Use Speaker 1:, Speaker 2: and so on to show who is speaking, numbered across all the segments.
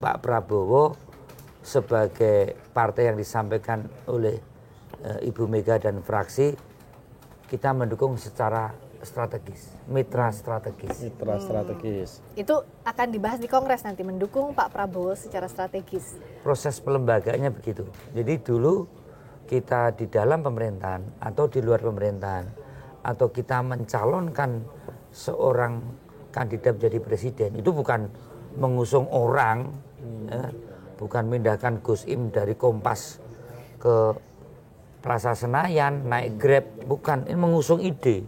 Speaker 1: Pak Prabowo sebagai partai yang disampaikan oleh Ibu Mega dan fraksi, kita mendukung secara strategis, mitra strategis.
Speaker 2: Mitra strategis.
Speaker 3: Itu akan dibahas di Kongres nanti, mendukung Pak Prabowo secara strategis.
Speaker 1: Proses pelembagaannya begitu. Jadi dulu kita di dalam pemerintahan atau di luar pemerintahan, atau kita mencalonkan seorang kandidat menjadi presiden, itu bukan mengusung orang, bukan memindahkan Gus Im dari Kompas ke Plaza Senayan, naik Grab, bukan. Ini mengusung ide,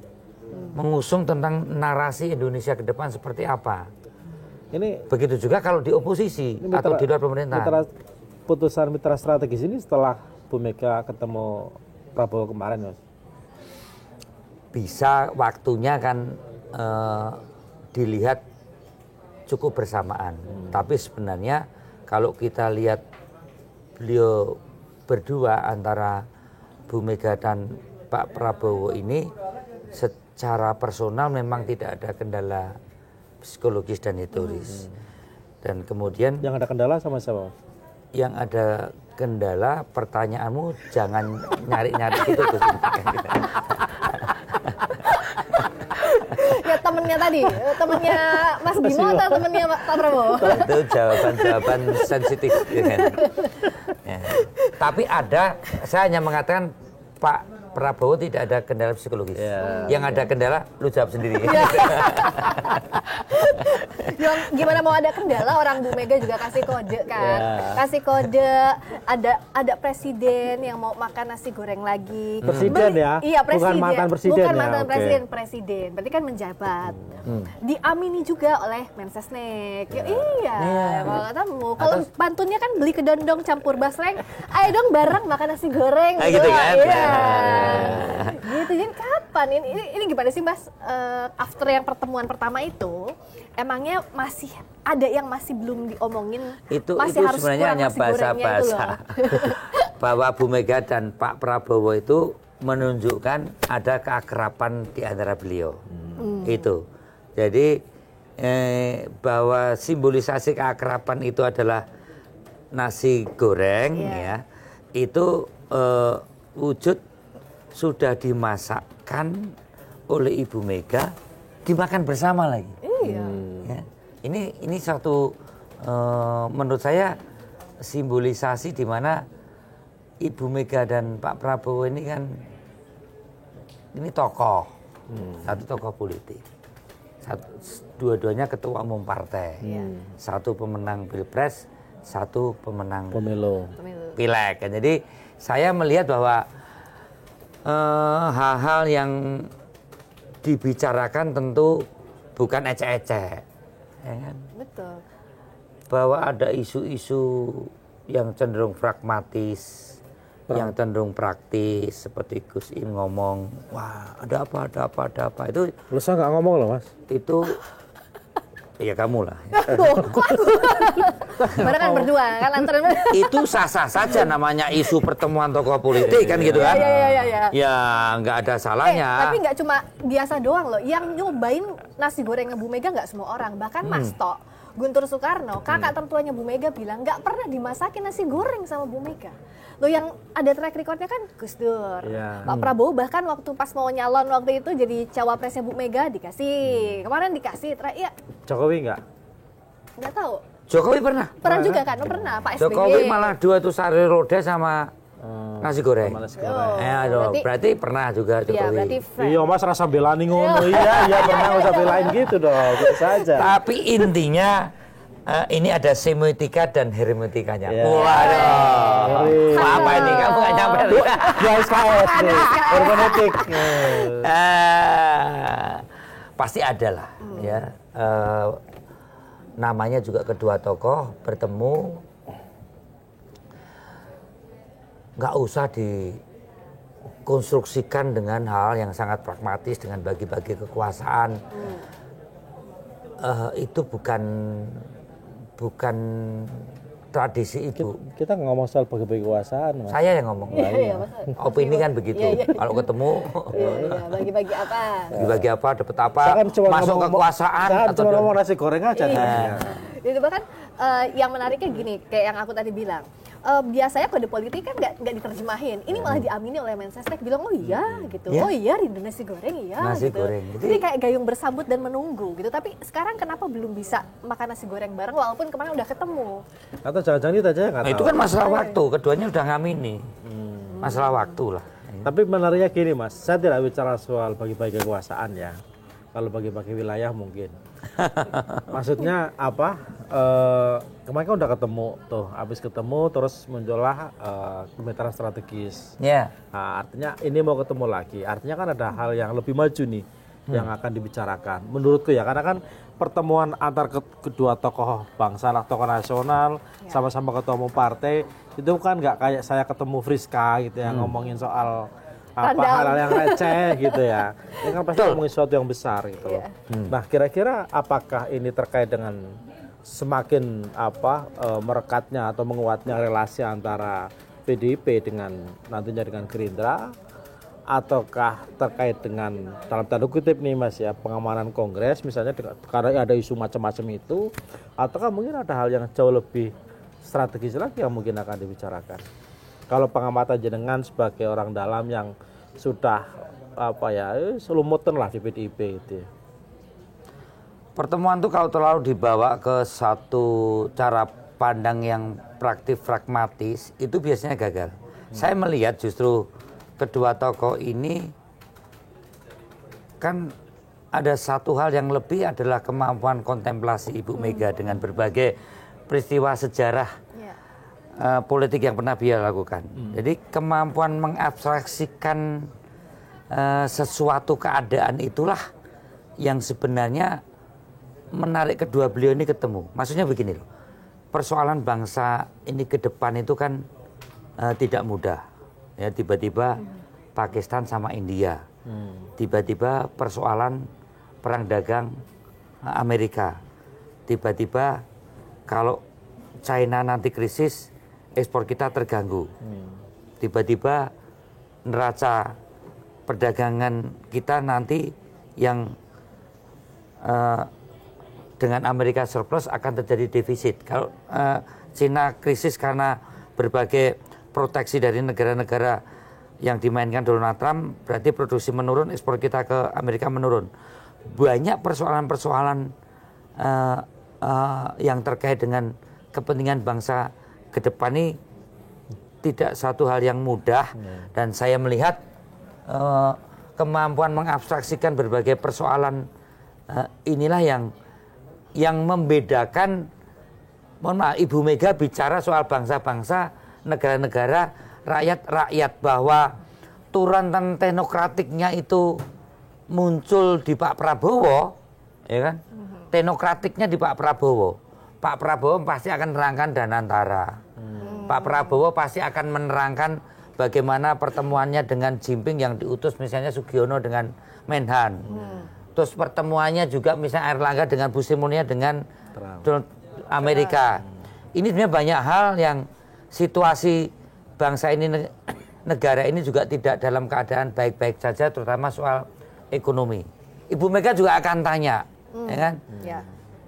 Speaker 1: mengusung tentang narasi Indonesia ke depan seperti apa.
Speaker 2: Ini
Speaker 1: begitu juga kalau di oposisi atau di luar pemerintahan.
Speaker 2: Putusan mitra strategis ini setelah Bu Mega ketemu Prabowo kemarin, Mas?
Speaker 1: Bisa waktunya kan dilihat cukup bersamaan. Tapi sebenarnya kalau kita lihat beliau berdua antara Bu Mega dan Pak Prabowo ini secara personal memang tidak ada kendala psikologis dan historis. Dan kemudian
Speaker 2: yang ada kendala sama siapa?
Speaker 1: Yang ada kendala, pertanyaanmu jangan nyari-nyari gitu Gus.
Speaker 3: Ya temennya tadi, temennya Mas Bimo atau temennya Pak Prabowo?
Speaker 1: Itu jawaban-jawaban sensitif. Ya. Tapi ada, saya hanya mengatakan Pak Prabowo tidak ada kendala psikologis. Yang ada kendala, lu jawab sendiri.
Speaker 3: Yang gimana mau ada kendala, orang Bu Mega juga kasih kode kan. Kasih kode, ada presiden yang mau makan nasi goreng lagi.
Speaker 2: Presiden ya?
Speaker 3: Iya, presiden.
Speaker 2: Bukan mantan presiden ya?
Speaker 3: Bukan mantan presiden. Berarti kan menjabat. Diamini juga oleh Mensesnek. Ya, iya. Kalau ketemu, kalau pantunnya kan beli kedondong campur basreng, ayo dong bareng makan nasi goreng.
Speaker 1: Nah, gitu kan?
Speaker 3: Iya. Gitu, jadi kapan ini gimana sih Mas, after yang pertemuan pertama itu emangnya masih ada yang masih belum diomongin,
Speaker 1: itu
Speaker 3: harus
Speaker 1: sebenarnya hanya bahasa-bahasa bahwa Bu Mega dan Pak Prabowo itu menunjukkan ada keakraban di antara beliau. Itu jadi bahwa simbolisasi keakraban itu adalah nasi goreng, ya itu wujud sudah dimasakkan oleh Ibu Mega, dimakan bersama lagi.
Speaker 3: Iya.
Speaker 1: Ya. Ini suatu menurut saya simbolisasi di mana Ibu Mega dan Pak Prabowo ini kan ini tokoh, satu tokoh politik, dua-duanya ketua umum partai, satu pemenang pilpres, satu pemenang
Speaker 2: pemilu.
Speaker 1: Pileg. Jadi saya melihat bahwa hal-hal yang dibicarakan tentu bukan ecek-ecek, ya kan?
Speaker 3: Betul.
Speaker 1: Bahwa ada isu-isu yang cenderung pragmatis, yang cenderung praktis, seperti Gus Im ngomong, wah ada apa, itu.
Speaker 2: Lu saya nggak ngomong loh Mas.
Speaker 1: Itu ya kamu lah.
Speaker 3: Mana kan berdua kan antara
Speaker 1: itu sah-sah saja namanya isu pertemuan tokoh politik kan gitu kan. Ya nggak ada salahnya.
Speaker 3: Tapi nggak cuma biasa doang loh. Yang nyobain nasi gorengnya Bu Mega nggak semua orang. Bahkan Mas Tok, Guntur Soekarno, kakak tertuanya Bu Mega bilang nggak pernah dimasakin nasi goreng sama Bu Mega. Loh yang ada track recordnya kan Gus Dur, Pak Prabowo bahkan waktu pas mau nyalon waktu itu jadi cawapresnya Bu Mega dikasih. Kemarin dikasih, ya.
Speaker 2: Jokowi nggak
Speaker 3: tahu.
Speaker 1: Jokowi pernah
Speaker 3: juga kan? Pernah Pak SBY.
Speaker 1: Jokowi malah dua tuh sari roda sama nasi goreng. Berarti pernah juga Jokowi.
Speaker 3: Iya, berarti
Speaker 2: iya Mas rasa belani ngono. Iya pernah usah belain gitu dong. Gitu saja.
Speaker 1: Tapi intinya ini ada semiotika dan hermeneutikanya. Waduh. Apa ini kamu nggak nyampe?
Speaker 2: Ya SKS. Hermeneutik.
Speaker 1: Pasti ada lah, ya. Namanya juga kedua tokoh bertemu, nggak usah dikonstruksikan dengan hal yang sangat pragmatis dengan bagi-bagi kekuasaan. Itu bukan tradisi itu.
Speaker 2: Kita ngomong soal bagi-bagi kekuasaan, Mas.
Speaker 1: Saya yang ngomong. Opini kan begitu. Kalau ketemu
Speaker 3: bagi-bagi apa?
Speaker 1: Bagi-bagi apa, dapat apa, masuk kekuasaan
Speaker 2: atau cuma ngomong nasi goreng aja.
Speaker 3: Itu bahkan Yang menariknya gini, kayak yang aku tadi bilang. Biasanya kode politik kan nggak diterjemahin. Ini malah diamini oleh Mensesnek bilang oh iya gitu.
Speaker 1: Ya.
Speaker 3: Oh iya rindu nasi goreng iya
Speaker 1: Nasi
Speaker 3: gitu.
Speaker 1: goreng.
Speaker 3: Jadi kayak gayung bersambut dan menunggu gitu. Tapi sekarang kenapa belum bisa makan nasi goreng bareng walaupun kemarin udah ketemu?
Speaker 2: Atau jangan-jangan itu aja nggak
Speaker 1: Nah,
Speaker 2: tahu.
Speaker 1: itu kan masalah waktu, keduanya udah ngamini. Masalah waktu lah.
Speaker 2: Tapi menariknya gini Mas, saya tidak bicara soal bagi-bagi kekuasaan ya. Kalau bagi-bagi wilayah mungkin. Maksudnya apa? Kemarin kan udah ketemu tuh, habis ketemu terus muncullah kemitraan strategis.
Speaker 1: Ya.
Speaker 2: Nah, artinya ini mau ketemu lagi. Artinya kan ada hal yang lebih maju nih yang akan dibicarakan. Menurutku ya, karena kan pertemuan antar kedua tokoh bangsa, tokoh nasional, sama-sama ketua umum partai itu kan nggak kayak saya ketemu Friska gitu ya ngomongin soal apa hal-hal yang receh gitu ya. Ini kan pasti ngomongin sesuatu yang besar gitu loh. Nah, kira-kira apakah ini terkait dengan semakin merekatnya atau menguatnya relasi antara PDIP dengan nantinya dengan Gerindra, ataukah terkait dengan dalam tanda kutip nih Mas ya pengamanan Kongres misalnya karena ada isu macam-macam itu, ataukah mungkin ada hal yang jauh lebih strategis lagi yang mungkin akan dibicarakan? Kalau pengamatan jenengan sebagai orang dalam yang sudah selumutan lah di PDIP itu ya.
Speaker 1: Pertemuan itu kalau terlalu dibawa ke satu cara pandang yang praktis pragmatis itu biasanya gagal. Saya melihat justru kedua tokoh ini kan ada satu hal yang lebih adalah kemampuan kontemplasi Ibu Mega dengan berbagai peristiwa sejarah politik yang pernah beliau lakukan. Jadi kemampuan mengabstraksikan sesuatu keadaan itulah yang sebenarnya menarik kedua beliau ini ketemu. Maksudnya begini loh, persoalan bangsa ini ke depan itu kan tidak mudah. Ya, tiba-tiba Pakistan sama India, tiba-tiba persoalan perang dagang Amerika, tiba-tiba kalau China nanti krisis, ekspor kita terganggu. Tiba-tiba neraca perdagangan kita nanti yang dengan Amerika surplus akan terjadi defisit. Kalau China krisis karena berbagai proteksi dari negara-negara yang dimainkan Donald Trump, berarti produksi menurun, ekspor kita ke Amerika menurun. Banyak persoalan-persoalan yang terkait dengan kepentingan bangsa ke depan ini tidak satu hal yang mudah, dan saya melihat kemampuan mengabstraksikan berbagai persoalan inilah yang membedakan. Mohon maaf, Ibu Mega bicara soal bangsa-bangsa, negara-negara, rakyat-rakyat, bahwa turunan teknokratiknya itu muncul di Pak Prabowo, ya kan? Teknokratiknya di Pak Prabowo. Pak Prabowo pasti akan menerangkan Danantara. Pak Prabowo pasti akan menerangkan bagaimana pertemuannya dengan Jinping yang diutus misalnya Sugiono dengan Menhan. Terus pertemuannya juga misalnya Airlangga dengan Bu Sri Mulyani dengan Amerika. Ini sebenarnya banyak hal yang situasi bangsa ini, negara ini juga tidak dalam keadaan baik-baik saja, terutama soal ekonomi. Ibu Mega juga akan tanya, ya kan?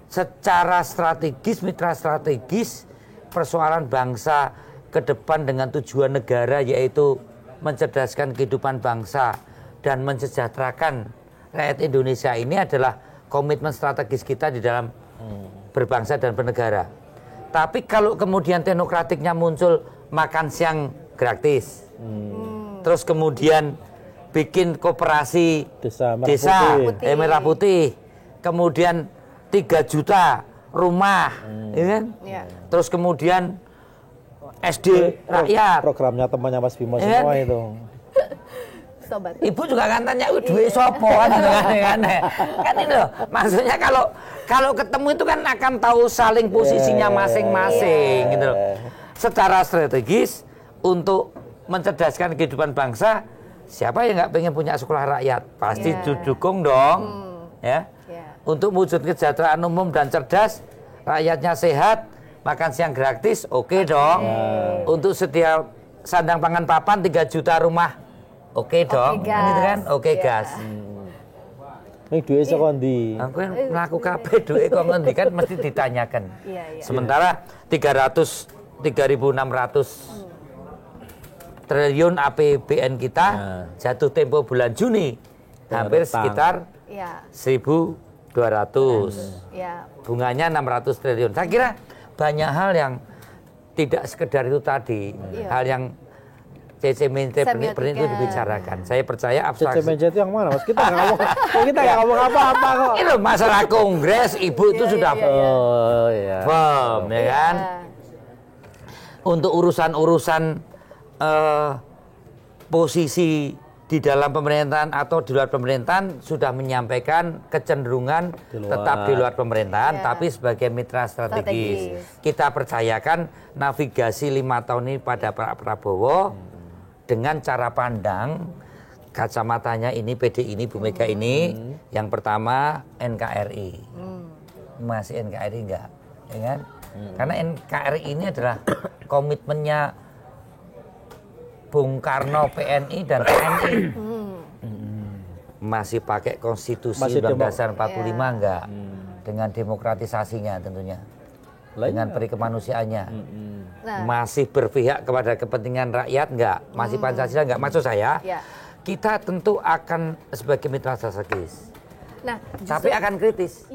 Speaker 1: Secara strategis, mitra strategis, persoalan bangsa ke depan dengan tujuan negara yaitu mencerdaskan kehidupan bangsa dan mensejahterakan rakyat Indonesia ini adalah komitmen strategis kita di dalam berbangsa dan bernegara. Tapi kalau kemudian teknokratiknya muncul makan siang gratis, terus kemudian bikin koperasi desa merah putih, kemudian 3 juta rumah, ya kan? Terus kemudian SD rakyat.
Speaker 2: Programnya temannya Mas Bimo
Speaker 1: ya
Speaker 2: semua
Speaker 1: kan?
Speaker 2: itu.
Speaker 3: Sobat.
Speaker 1: Ibu juga kan tanya, duit sopo kan, kan itu loh. Maksudnya kalau ketemu itu kan akan tahu saling posisinya masing-masing, gitu loh. Secara strategis untuk mencerdaskan kehidupan bangsa, siapa yang nggak pengen punya sekolah rakyat? Pasti didukung dong, ya. Untuk wujud kesejahteraan umum dan cerdas, rakyatnya sehat, makan siang gratis, oke dong. Untuk setiap sandang pangan papan 3 juta rumah, oke dong.
Speaker 3: Gas.
Speaker 1: Gitu kan? Oke gas.
Speaker 2: Ini duit saka ndi?
Speaker 1: Aku yang melaku kabeh duit kok ngendi kan mesti ditanyakan.
Speaker 3: Iya, iya.
Speaker 1: Sementara 3.600 triliun APBN kita jatuh tempo bulan Juni hampir sekitar
Speaker 3: Iya.
Speaker 1: 1.200.
Speaker 3: Iya.
Speaker 1: Bunganya 600 triliun. Saya kira banyak hal yang tidak sekedar itu tadi, hal yang CC Menje itu dibicarakan. Saya percaya
Speaker 2: CC
Speaker 1: abstraksi.
Speaker 2: Menje itu yang mana, Mas? Kita nggak ngomong apa-apa kok.
Speaker 1: Itu masalah kongres, Ibu itu sudah
Speaker 2: Oh iya.
Speaker 1: firm, ya kan? Untuk urusan-urusan posisi di dalam pemerintahan atau di luar pemerintahan sudah menyampaikan kecenderungan tetap di luar pemerintahan, tapi sebagai mitra strategis. Kita percayakan navigasi 5 tahun ini pada Pak Prabowo dengan cara pandang kacamatanya ini PD ini Bu Mega ini. Yang pertama NKRI, masih NKRI enggak, ya kan? Karena NKRI ini adalah komitmennya Bung Karno, PNI dan TNI. Masih pakai konstitusi Undang-Undang 45 enggak? Dengan demokratisasinya tentunya. Dengan perikemanusiaannya. Masih berpihak kepada kepentingan rakyat enggak? Masih Pancasila enggak? Maksud saya, kita tentu akan sebagai mitra strategis. Tapi akan kritis.